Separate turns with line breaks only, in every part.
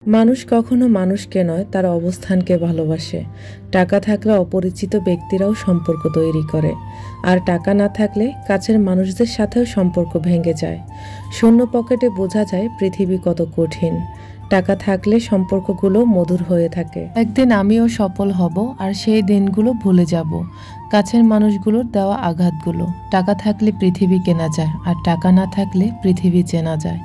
মানুষ কখনো মানুষকে নয়, তার অবস্থানকে ভালোবাসে। টাকা থাকলে অপরিচিত ব্যক্তিরাও সম্পর্ক তৈরি করে, আর টাকা না থাকলে কাছের মানুষদের সাথেও সম্পর্ক ভেঙে যায়। শূন্য পকেটে বোঝা যায় পৃথিবী কত কঠিন। টাকা থাকলে সম্পর্কগুলো মধুর হয়ে থাকে। একদিন আমিও সফল হব, আর সেই দিনগুলো ভুলে যাব কাছের মানুষগুলোর দেওয়া আঘাতগুলো। টাকা থাকলে পৃথিবী কেনা যায়, আর টাকা না থাকলে পৃথিবী চেনা যায়।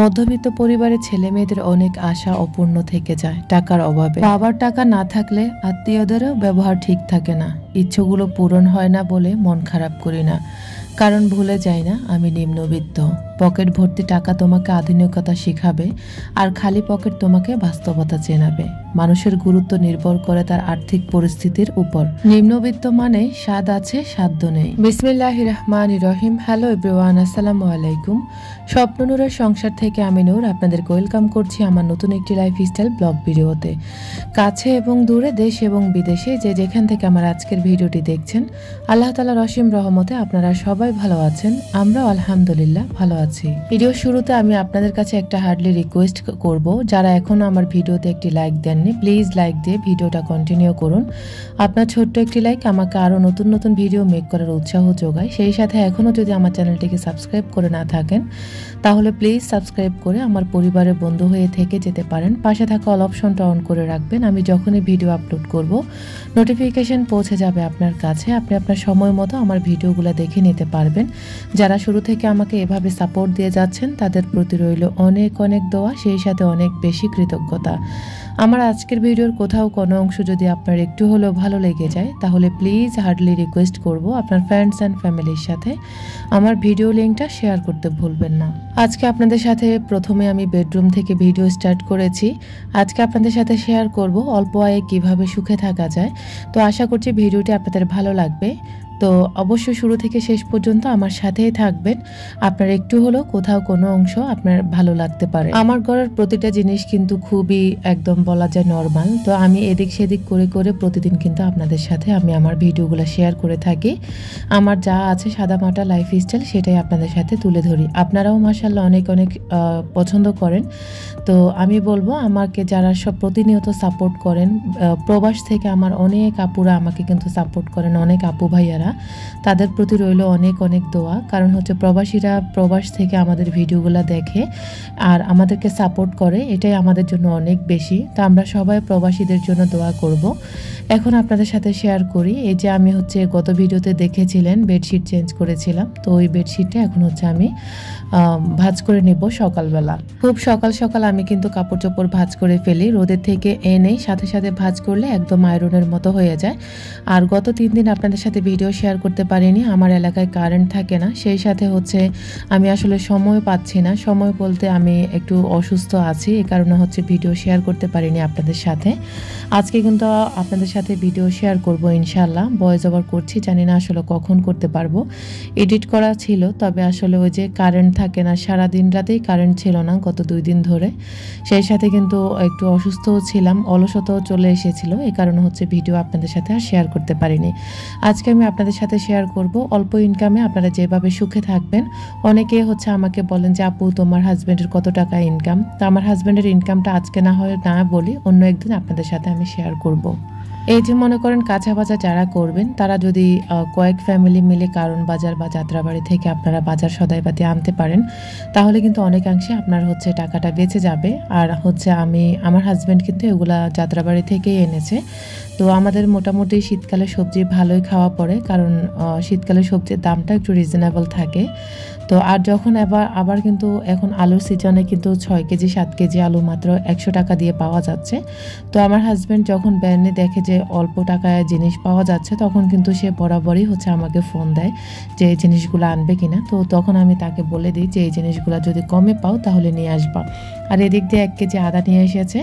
মধ্যবিত্ত পরিবারের ছেলে মেয়েদের অনেক আশা অপূর্ণ থেকে যায় টাকার অভাবে। বাবার টাকা না থাকলে আত্মীয়দেরও ব্যবহার ঠিক থাকে না। ইচ্ছেগুলো পূরণ হয় না বলে মন খারাপ করি না, কারণ ভুলে যাই না আমি নিম্নবিত্ত। পকেট ভর্তি টাকা তোমাকে আধুনিকতা শিখাবে, আর খালি পকেট তোমাকে বাস্তবতা চেনাবে। মানুষের গুরুত্ব নির্ভর করে তার আর্থিক পরিস্থিতির উপর। নিম্নবিত্ত মানে স্বাদ আছে, সাধ্য নেই। বিসমিল্লাহির রহমানির রহিম। হ্যালো এভরিওয়ান, আসসালামু আলাইকুম। স্বপ্ন নূরের সংসার থেকে আমি নূর আপনাদেরকে ওয়েলকাম করছি আমার নতুন একটি লাইফস্টাইল ব্লগ ভিডিওতে। কাছে এবং দূরে, দেশ এবং বিদেশে যে যেখান থেকে আমার আজকের ভিডিওটি দেখছেন, আল্লাহ তাআলার অসীম রহমতে আপনারা সবাই ভালো আছেন। আমরাও আলহামদুলিল্লাহ ভালো আছি। ভিডিও শুরুতে আমি আপনাদের কাছে একটা হার্ডলি রিকোয়েস্ট করব, যারা এখনো আমার ভিডিওতে একটি লাইক দেননি, প্লিজ লাইক দিয়ে ভিডিওটা কন্টিনিউ করুন। আপনার ছোট্ট একটি লাইক আমাকে আরও নতুন নতুন ভিডিও মেক করার উৎসাহ যোগায়। সেই সাথে এখনও যদি আমার চ্যানেলটিকে সাবস্ক্রাইব করে না থাকেন, তাহলে প্লিজ সাবস্ক্রাইব করে আমার পরিবারের বন্ধু হয়ে থেকে যেতে পারেন। পাশে থাকা অল অপশনটা অন করে রাখবেন। আমি যখনই ভিডিও আপলোড করব, নোটিফিকেশন পৌঁছে যাবে আপনার কাছে। আপনি আপনার সময় মতো আমার ভিডিওগুলো দেখে নিতে পারবেন। যারা শুরু থেকে আমাকে এভাবে সাপোর্ট দিয়ে যাচ্ছেন, তাদের প্রতি রইল অনেক অনেক দোয়া, সেই সাথে অনেক বেশি কৃতজ্ঞতা। আমার আজকের ভিডিওর কোথাও কোনো অংশ যদি আপনার একটু হলেও ভালো লেগে যায়, তাহলে প্লিজ হার্ডলি রিকোয়েস্ট করব আপনার ফ্রেন্ডস অ্যান্ড ফ্যামিলির সাথে আমার ভিডিও লিঙ্কটা শেয়ার করতে ভুলবেন না। আজকে আপনাদের সাথে প্রথমে আমি বেডরুম থেকে ভিডিও স্টার্ট করেছি। আজকে আপনাদের সাথে শেয়ার করব অল্প আয়ে কিভাবে সুখে থাকা যায়। তো আশা করছি ভিডিওটি আপনাদের ভালো লাগবে। তো অবশ্যই শুরু থেকে শেষ পর্যন্ত আমার সাথেই থাকবেন। আপনার একটু হলেও কোথাও কোনো অংশ আপনার ভালো লাগতে পারে। আমার ঘরের প্রতিটা জিনিস কিন্তু খুবই একদম বলা যায় নর্মাল। তো আমি এদিক সেদিক করে করে প্রতিদিন কিন্তু আপনাদের সাথে আমি আমার ভিডিওগুলো শেয়ার করে থাকি। আমার যা আছে সাদামাটা লাইফস্টাইল, সেটাই আপনাদের সাথে তুলে ধরি। আপনারাও মাশাআল্লাহ অনেক অনেক পছন্দ করেন। তো আমি বলবো, আমাকে যারা সব প্রতিনিয়ত সাপোর্ট করেন, প্রবাস থেকে আমার অনেক আপুরা আমাকে কিন্তু সাপোর্ট করেন, অনেক আপু ভাইয়ারা, তাদের প্রতি রইল অনেক অনেক দোয়া। কারণ হচ্ছে প্রবাসীরা প্রবাস থেকে আমাদের ভিডিওগুলো দেখে আর আমাদেরকে সাপোর্ট করে, এটাই আমাদের জন্য অনেক বেশি। তো আমরা সবাই প্রবাসীদের জন্য দোয়া করব। এখন আপনাদের সাথে শেয়ার করি, এই যে আমি হচ্ছে গত ভিডিওতে দেখেছিলেন বেডশিট চেঞ্জ করেছিলাম। তো ওই বেডশিটটা এখন হচ্ছে আমি ভাঁজ করে নেব সকালবেলা। খুব সকাল সকাল আমি কিন্তু কাপড় চোপড় ভাঁজ করে ফেলি। রোদের থেকে এনেই সাথে সাথে ভাঁজ করলে একদম আয়রনের মতো হয়ে যায়। আর গত 3 দিন আপনাদের সাথে ভিডিও শেয়ার করতে পারিনি, আমার এলাকায় কারেন্ট থাকে না। সেই সাথে হচ্ছে আমি আসলে সময় পাচ্ছি না। সময় বলতে আমি একটু অসুস্থ আছি, এই কারণে হচ্ছে ভিডিও শেয়ার করতে পারিনি আপনাদের সাথে। আজকে কিন্তু আপনাদের সাথে ভিডিও শেয়ার করব ইনশাআল্লাহ। ভয়েস ওভার করছি, জানি না আসলে কখন করতে পারবো। এডিট করা ছিল, তবে আসলে ওই যে কারেন্ট থাকে না, সারাদিন রাতেই কারেন্ট ছিল না গত 2 দিন ধরে। সেই সাথে কিন্তু একটু অসুস্থও ছিলাম, অলসতাও চলে এসেছিল, এই কারণে হচ্ছে ভিডিও আপনাদের সাথে আর শেয়ার করতে পারিনি। আজকে আমি আপনাদের সাথে শেয়ার করব অল্প ইনকামে আপনারা যেভাবে সুখে থাকবেন। অনেকে হচ্ছে আমাকে বলেন যে আপু তোমার হাজব্যান্ডের কত টাকা ইনকাম। তো আমার হাজব্যান্ডের ইনকামটা আজকে না হয় না বলি, অন্য একদিন আপনাদের সাথে আমি শেয়ার করব। এই যে মনে করেন কাঁচা বাজার যারা করবেন, তারা যদি কয়েক ফ্যামিলি মিলে কারণ বাজার বা যাত্রাবাড়ি থেকে আপনারা বাজার সদাইপাতি আনতে পারেন, তাহলে কিন্তু অনেকাংশে আপনার হচ্ছে টাকাটা বেঁচে যাবে। আর হচ্ছে আমার হাজব্যান্ড কিন্তু এগুলা যাত্রাবাড়ি থেকেই এনেছে। তো আমাদের মোটামুটি শীতকালে সবজি ভালোই খাওয়া পড়ে, কারণ শীতকালে সবজির দামটা একটু রিজনেবল থাকে। তো আর যখন আবার কিন্তু এখন আলুর সিজনে কিন্তু 6 কেজি 7 কেজি আলু মাত্র 100 টাকা দিয়ে পাওয়া যাচ্ছে। তো আমার হাজব্যান্ড যখন ব্যানে দেখে যে অল্প টাকায় জিনিস পাওয়া যাচ্ছে, তখন কিন্তু সে বরাবরই হচ্ছে আমাকে ফোন দেয় যে এই জিনিসগুলো আনবে কিনা। তো তখন আমি তাকে বলে দিই যে এই জিনিসগুলো যদি কমে পাও তাহলে নিয়ে আসবা। আর এদিক দিয়ে 1 কেজি আদা নিয়ে এসেছে।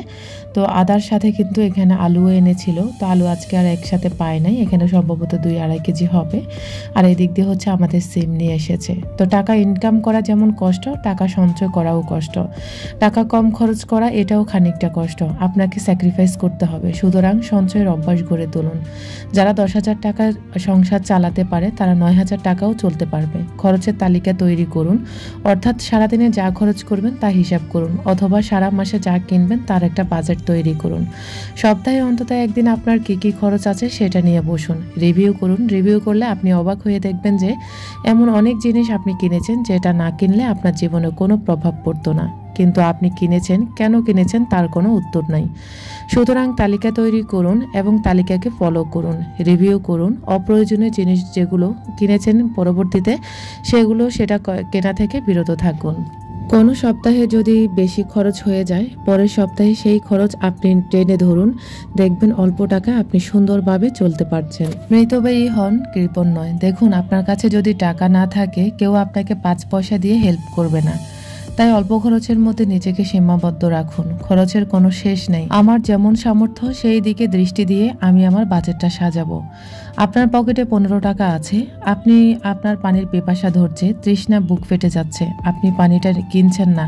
তো আদার সাথে কিন্তু এখানে আলুও এনেছিল। তো আলু আজকে আর একসাথে পাই নাই, এখানে সম্ভবত 2-2.5 কেজি হবে। আর এদিক দিয়ে হচ্ছে আমাদের সিম নিয়ে এসেছে। তো টাকা টাকা ইনকাম করা যেমন কষ্ট, টাকা সঞ্চয় করাও কষ্ট। টাকা কম খরচ করা এটাও খানিকটা কষ্ট, আপনাকে স্যাক্রিফাইস করতে হবে। সুতরাং সঞ্চয়ের অভ্যাস গড়ে তুলুন। যারা 10,000 টাকার সংসার চালাতে পারে তারা 9,000 টাকাও চলতে পারবে। খরচের তালিকা তৈরি করুন, অর্থাৎ সারাদিনে যা খরচ করবেন তা হিসাব করুন, অথবা সারা মাসে যা কিনবেন তার একটা বাজেট তৈরি করুন। সপ্তাহে অন্তত একদিন আপনার কি কি খরচ আছে সেটা নিয়ে বসুন, রিভিউ করুন। রিভিউ করলে আপনি অবাক হয়ে দেখবেন যে এমন অনেক জিনিস আপনি কিনেছেন যেটা না কিনলে আপনার জীবনে কোনো প্রভাব পড়তো না, কিন্তু আপনি কিনেছেন, কেন কিনেছেন তার কোনো উত্তর নাই। সুতরাং তালিকা তৈরি করুন এবং তালিকাকে ফলো করুন, রিভিউ করুন। অপ্রয়োজনীয় জিনিস যেগুলো কিনেছেন পরবর্তীতে সেটা কেনা থেকে বিরত থাকুন। কোনো সপ্তাহে যদি বেশি খরচ হয়ে যায়, পরের সপ্তাহে সেই খরচ আপনি টেনে ধরুন, দেখবেন অল্প টাকা আপনি সুন্দরভাবে চলতে পারছেন। মৃতব্যয়ী হন, কৃপণ নয়। দেখুন, আপনার কাছে যদি টাকা না থাকে কেউ আপনাকে 5 পয়সা দিয়ে হেল্প করবে না, তাই অল্প খরচের মধ্যে নিজেকে সীমাবদ্ধ রাখুন। খরচের কোনো শেষ নেই। আমার যেমন সামর্থ্য সেই দিকে দৃষ্টি দিয়ে আমি আমার বাজেটটা সাজাবো। আপনার পকেটে 15 টাকা আছে, আপনি আপনার পানির পিপাসা ধরছে, তৃষ্ণা বুক ফেটে যাচ্ছে, আপনি পানিটা কিনছেন না,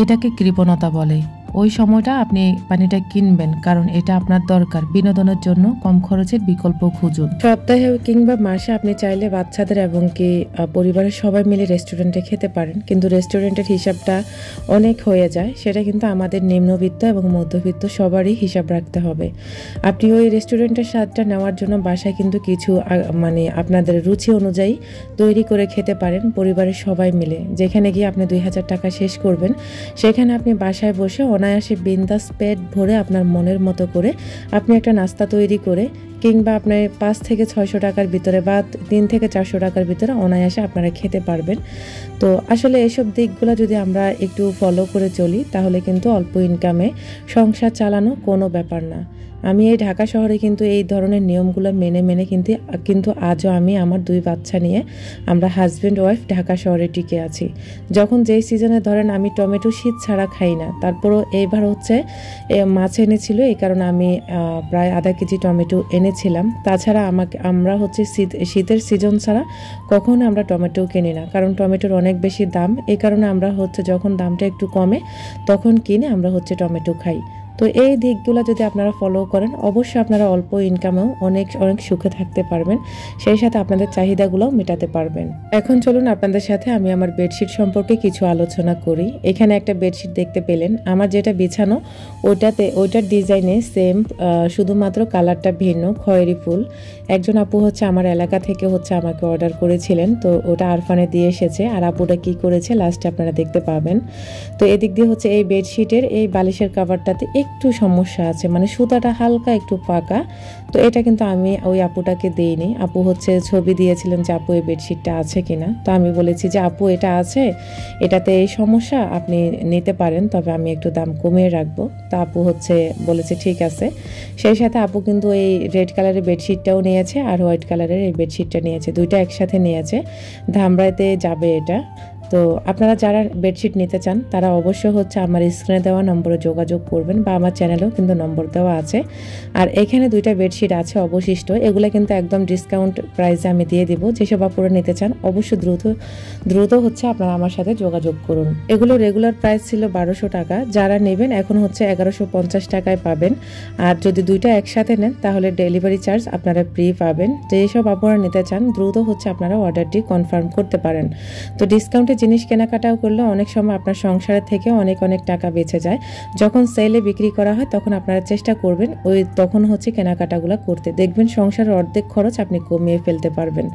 এটাকে কৃপণতা বলে। ওই সময়টা আপনি পানিটা কিনবেন, কারণ এটা আপনার দরকার। বিনোদনের জন্য কম খরচের বিকল্প খুঁজুন। সপ্তাহে কিংবা মাসে আপনি চাইলে বাচ্চাদের এবং কি পরিবারের সবাই মিলে রেস্টুরেন্টে খেতে পারেন, কিন্তু রেস্টুরেন্টের হিসাবটা অনেক হয়ে যায়। সেটা কিন্তু আমাদের নিম্নবিত্ত এবং মধ্যবিত্ত সবারই হিসাব রাখতে হবে। আপনি ওই রেস্টুরেন্টের স্বাদটা নেওয়ার জন্য বাসায় কিন্তু কিছু আপনাদের রুচি অনুযায়ী তৈরি করে খেতে পারেন পরিবারের সবাই মিলে। যেখানে গিয়ে আপনি 2,000 টাকা শেষ করবেন, সেখানে আপনি বাসায় বসে অনায়াসে বিন্দাস পেট ভরে আপনার মনের মতো করে আপনি একটা নাস্তা তৈরি করে, কিংবা আপনার 5 থেকে 600 টাকার ভিতরে বা 3 থেকে 400 টাকার ভিতরে অনায়াসে আপনারা খেতে পারবেন। তো আসলে এসব দিকগুলো যদি আমরা একটু ফলো করে চলি, তাহলে কিন্তু অল্প ইনকামে সংসার চালানো কোনো ব্যাপার না। আমি এই ঢাকা শহরে কিন্তু এই ধরনের নিয়মগুলো মেনে কিন্তু আজও আমি আমার 2 বাচ্চা নিয়ে আমরা হাজব্যান্ড ওয়াইফ ঢাকা শহরে টিকে আছি। যখন যেই সিজনে ধরেন আমি টমেটো শীত ছাড়া খাই না, তারপরও এইবার হচ্ছে মাছ এনেছিল, এই কারণে আমি প্রায় আধা কেজি টমেটো এনেছিলাম। তাছাড়া আমরা হচ্ছে শীতের সিজন ছাড়া কখনো আমরা টমেটো কিনি না, কারণ টমেটোর অনেক বেশি দাম। এই কারণে আমরা হচ্ছে যখন দামটা একটু কমে তখন কিনে আমরা হচ্ছে টমেটো খাই। তো এই দিকগুলো যদি আপনারা ফলো করেন, অবশ্যই আপনারা অল্প ইনকামেও অনেক অনেক সুখে থাকতে পারবেন, সেই সাথে আপনাদের চাহিদাগুলোও মেটাতে পারবেন। এখন চলুন আপনাদের সাথে আমি আমার বেডশিট সম্পর্কে কিছু আলোচনা করি। এখানে একটা বেডশিট দেখতে পেলেন, আমার যেটা বিছানো ওইটার ডিজাইনে সেম, শুধুমাত্র কালারটা ভিন্ন, খয়েরি ফুল। একজন আপু হচ্ছে আমার এলাকা থেকে হচ্ছে আমাকে অর্ডার করেছিলেন, তো ওটা আরফানে দিয়ে এসেছে। আর আপুটা কি করেছে লাস্টে আপনারা দেখতে পাবেন। তো এদিক দিয়ে হচ্ছে এই বেডশিটের এই বালিশের কাভারটাতে একটু সমস্যা আছে, মানে সুতাটা হালকা একটু ফাঁকা। তো এটা কিন্তু আমি ওই আপুটাকে দেইনি। আপু হচ্ছে ছবি দিয়েছিলেন যে আপু এই বেডশিটটা আছে কিনা। তো আমি বলেছি যে আপু এটা আছে, এটাতে এই সমস্যা, আপনি নিতে পারেন, তবে আমি একটু দাম কমিয়ে রাখবো। তো আপু হচ্ছে বলেছে ঠিক আছে। সেই সাথে আপু কিন্তু এই রেড কালারের বেডশিটটাও নিয়েছে আর হোয়াইট কালারের এই বেডশিটটা নিয়েছে, দুইটা একসাথে নিয়েছে। ধামরাইতে যাবে এটা। তো আপনারা যারা বেডশিট নিতে চান তারা অবশ্যই হচ্ছে আমার স্ক্রিনে দেওয়া নম্বরে যোগাযোগ করবেন, বা আমার চ্যানেলেও কিন্তু নম্বর দেওয়া আছে। আর এখানে 2টা বেডশিট আছে অবশিষ্ট, এগুলো কিন্তু একদম ডিসকাউন্ট প্রাইসে আমি দিয়ে দিব। যেসব আপনারা নিতে চান অবশ্যই দ্রুত হচ্ছে আপনারা আমার সাথে যোগাযোগ করুন। এগুলো রেগুলার প্রাইস ছিল 1200 টাকা, যারা নেবেন এখন হচ্ছে 1150 টাকায় পাবেন। আর যদি 2টা একসাথে নেন তাহলে ডেলিভারি চার্জ আপনারা ফ্রি পাবেন। যেসব আপনারা নিতে চান দ্রুত হচ্ছে আপনারা অর্ডারটি কনফার্ম করতে পারেন। তো ডিসকাউন্টে জিনিস কেনাকাটাও করলে অনেক সময় আপনার সংসারের থেকে অনেক টাকা বেঁচে যায়। যখন সেলে বিক্রি করা হয় তখন আপনারা চেষ্টা করবেন তখন হচ্ছে কেনাকাটাগুলো করতে, দেখবেন সংসারের অর্ধেক খরচ আপনি কমিয়ে ফেলতে পারবেন।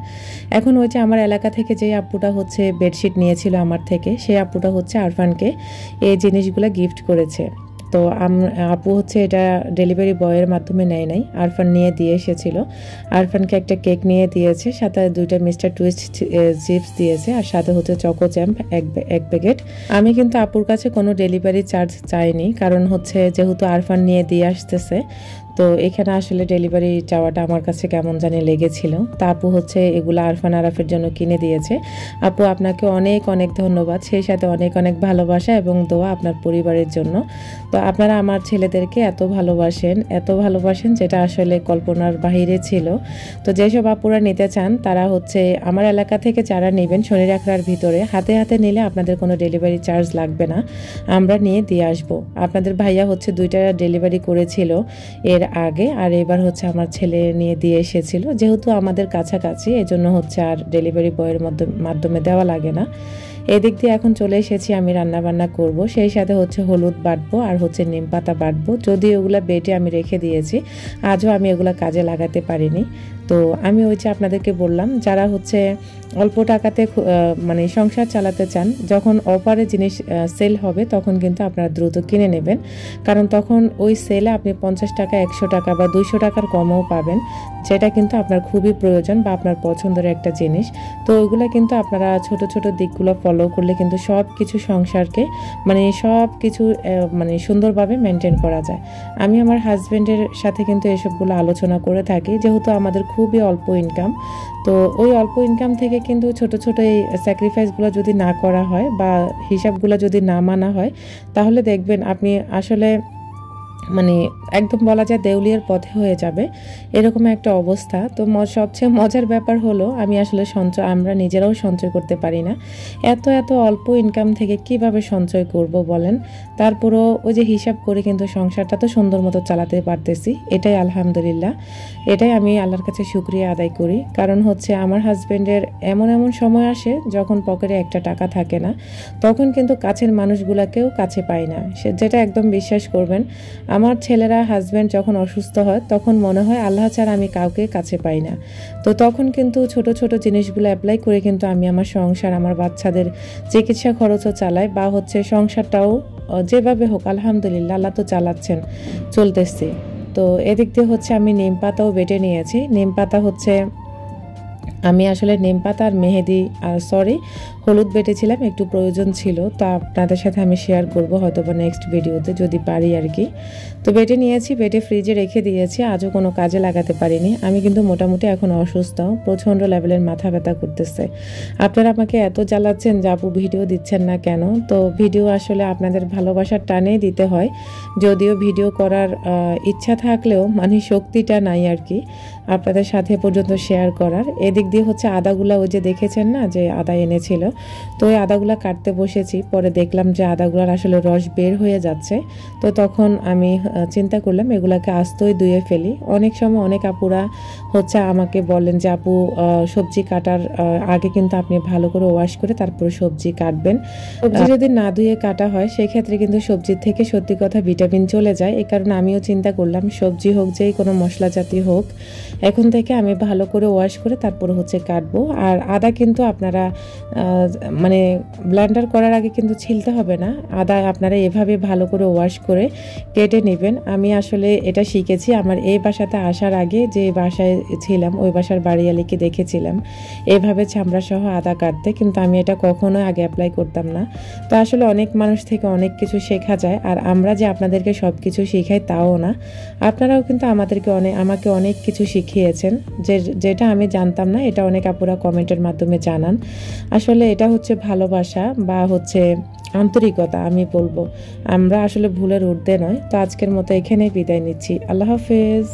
এখন ওই যে আমার এলাকা থেকে যে আপুটা হচ্ছে বেডশিট নিয়েছিল আমার থেকে, সেই আপুটা হচ্ছে আরফানকে এই জিনিসগুলো গিফট করেছে। তো আপু হচ্ছে এটা ডেলিভারি বয়ের মাধ্যমে নেয় নাই, আরফান নিয়ে দিয়ে এসেছিল। আরফানকে একটা কেক নিয়ে দিয়েছে, সাথে 2টা মিস্টার টুইস্ট চিপস দিয়েছে, আর সাথে হচ্ছে চকো চ্যাম্প এক প্যাকেট। আমি কিন্তু আপুর কাছে কোনো ডেলিভারি চার্জ চাইনি, কারণ হচ্ছে যেহেতু আরফান নিয়ে দিয়ে আসতেছে, তো এখানে আসলে ডেলিভারি চাওয়াটা আমার কাছে কেমন জানি লেগেছিল। তা আপু হচ্ছে এগুলো আরফান আরাফের জন্য কিনে দিয়েছে। আপু আপনাকে অনেক অনেক ধন্যবাদ, সেই সাথে অনেক অনেক ভালোবাসা এবং দোয়া আপনার পরিবারের জন্য। তো আপনারা আমার ছেলেদেরকে এত ভালোবাসেন যেটা আসলে কল্পনার বাহিরে ছিল। তো যেসব আপুরা নিতে চান তারা হচ্ছে আমার এলাকা থেকে যারা নেবেন শনি রাখরার ভিতরে হাতে হাতে নিলে আপনাদের কোনো ডেলিভারি চার্জ লাগবে না, আমরা নিয়ে দিয়ে আসবো। আপনাদের ভাইয়া হচ্ছে 2টা ডেলিভারি করেছিল এর আগে, আর এবার হচ্ছে আমার ছেলে নিয়ে দিয়ে এসেছিল। যেহেতু আমাদের কাছাকাছি এজন্য হচ্ছে আর ডেলিভারি বয়ের মাধ্যমে দেওয়া লাগে না। এদিক দিয়ে এখন চলে এসেছি, আমি রান্না বান্না করব, সেই সাথে হচ্ছে হলুদ বাটবো আর হচ্ছে নিম পাতা বাটবো। যদি ওগুলা বেটে আমি রেখে দিয়েছি, আজও আমি ওগুলা কাজে লাগাতে পারিনি। তো আমি ওই যে আপনাদেরকে বললাম যারা হচ্ছে অল্প টাকাতে মানে সংসার চালাতে চান, যখন অফারে জিনিস সেল হবে তখন কিন্তু আপনারা দ্রুত কিনে নেবেন, কারণ তখন ওই সেলে আপনি 50 টাকা 100 টাকা বা 200 টাকার কমও পাবেন, যেটা কিন্তু আপনার খুবই প্রয়োজন বা আপনার পছন্দের একটা জিনিস। তো ওইগুলো কিন্তু আপনারা ছোট ছোট দিকগুলো ফলো করলে কিন্তু সব কিছু সংসারকে মানে সব কিছু মানে সুন্দরভাবে মেনটেন করা যায়। আমি আমার হাজব্যান্ডের সাথে কিন্তু এসবগুলো আলোচনা করে থাকি, যেহেতু আমাদের খুবই অল্প ইনকাম। তো ওই অল্প ইনকাম থেকে কিন্তু ছোট ছোট এই স্যাক্রিফাইসগুলো যদি না করা হয় বা হিসাবগুলো যদি না মানা হয়, তাহলে দেখবেন আপনি আসলে মানে একদম বলা যায় দেউলিয়ার পথে হয়ে যাবে, এরকম একটা অবস্থা। তো সবচেয়ে মজার ব্যাপার হলো আমি আসলে আমরা নিজেরাও সঞ্চয় করতে পারি না। এত এত অল্প ইনকাম থেকে কিভাবে সঞ্চয় করব বলেন। তারপরও ওই যে হিসাব করে কিন্তু সংসারটা তো সুন্দর মতো চালাতে পারতেছি, এটাই আলহামদুলিল্লাহ, এটাই আমি আল্লাহর কাছে শুকরিয়া আদায় করি। কারণ হচ্ছে আমার হাজব্যান্ডের এমন এমন সময় আসে যখন পকেটে একটা টাকা থাকে না, তখন কিন্তু কাছের মানুষগুলাকেও কাছে পাই না, যেটা একদম বিশ্বাস করবেন। আমার ছেলেরা হাজব্যান্ড যখন অসুস্থ হয় তখন মনে হয় আল্লাহ ছাড়া আমি কাউকে কাছে পাই না। তো তখন কিন্তু ছোট ছোট জিনিসগুলো অ্যাপ্লাই করে কিন্তু আমি আমার সংসার, আমার বাচ্চাদের চিকিৎসা খরচও চালাই, বা হচ্ছে সংসারটাও যেভাবে হোক আলহামদুলিল্লাহ আল্লাহ তো চালাচ্ছেন, চলতেছে। তো এদিক দিয়ে হচ্ছে আমি নিম পাতাও বেটে নিয়েছি। নিম পাতা হচ্ছে আমি আসলে নিম পাতা আর মেহেদি হলুদ বেটেছিলাম, একটু প্রয়োজন ছিল, তো আপনাদের সাথে আমি শেয়ার করবো হয়তো বা নেক্সট ভিডিওতে যদি পারি আর কি। তো বেটে নিয়েছি, বেটে ফ্রিজে রেখে দিয়েছি, আজও কোনো কাজে লাগাতে পারিনি। আমি কিন্তু মোটামুটি এখন অসুস্থ, প্রচণ্ড লেভেলের মাথা ব্যথা করতেছে। আপনারা আমাকে এত জ্বালাচ্ছেন যে আপু ভিডিও দিচ্ছেন না কেন। তো ভিডিও আসলে আপনাদের ভালোবাসার টানেই দিতে হয়, যদিও ভিডিও করার ইচ্ছা থাকলেও মানে শক্তিটা নাই আর কি আপনাদের সাথে পর্যন্ত শেয়ার করার। এদিক দিয়ে হচ্ছে আদাগুলা ওই যে দেখেছেন না যে আদা এনেছিল, তো ওই আদাগুলা কাটতে বসেছি, পরে দেখলাম যে আদাগুলার আসলে রস বের হয়ে যাচ্ছে। তো তখন আমি চিন্তা করলাম এগুলাকে আস্তই ধুয়ে ফেলি। অনেক সময় অনেক আপুরা হচ্ছে আমাকে বলেন যে আপু সবজি কাটার আগে কিন্তু আপনি ভালো করে ওয়াশ করে তারপরে সবজি কাটবেন। সবজি যদি না ধুয়ে কাটা হয় সেক্ষেত্রে কিন্তু সবজির থেকে সত্যি কথা ভিটামিন চলে যায়। এই কারণে আমিও চিন্তা করলাম সবজি হোক যেই কোনো মশলা জাতীয় হোক, এখন থেকে আমি ভালো করে ওয়াশ করে তারপরে হচ্ছে কাটবো। আর আদা কিন্তু আপনারা মানে ব্লেন্ডার করার আগে কিন্তু ছিলতে হবে না, আদা আপনারা এভাবে ভালো করে ওয়াশ করে কেটে নেবেন। আমি আসলে এটা শিখেছি আমার এই বাসাতে আসার আগে, যে বাসায় ছিলাম ওই বাসার বাড়িয়ালিকে দেখেছিলাম এভাবে চামড়া সহ আদা কাটতে, কিন্তু আমি এটা কখনো আগে অ্যাপ্লাই করতাম না। তো আসলে অনেক মানুষ থেকে অনেক কিছু শেখা যায়, আর আমরা যে আপনাদেরকে সব কিছু শিখাই তাও না, আপনারাও কিন্তু আমাকে অনেক কিছু শিখিয়েছেন, যেটা আমি জানতাম না, এটা অনেক আপুরা কমেন্টের মাধ্যমে জানান। আসলে এটা হচ্ছে ভালোবাসা বা হচ্ছে আন্তরিকতা, আমি বলবো আমরা আসলে ভুলের ঊর্ধ্বে নয়। তো আজকের মতো এখানেই বিদায় নিচ্ছি, আল্লাহ হাফেজ।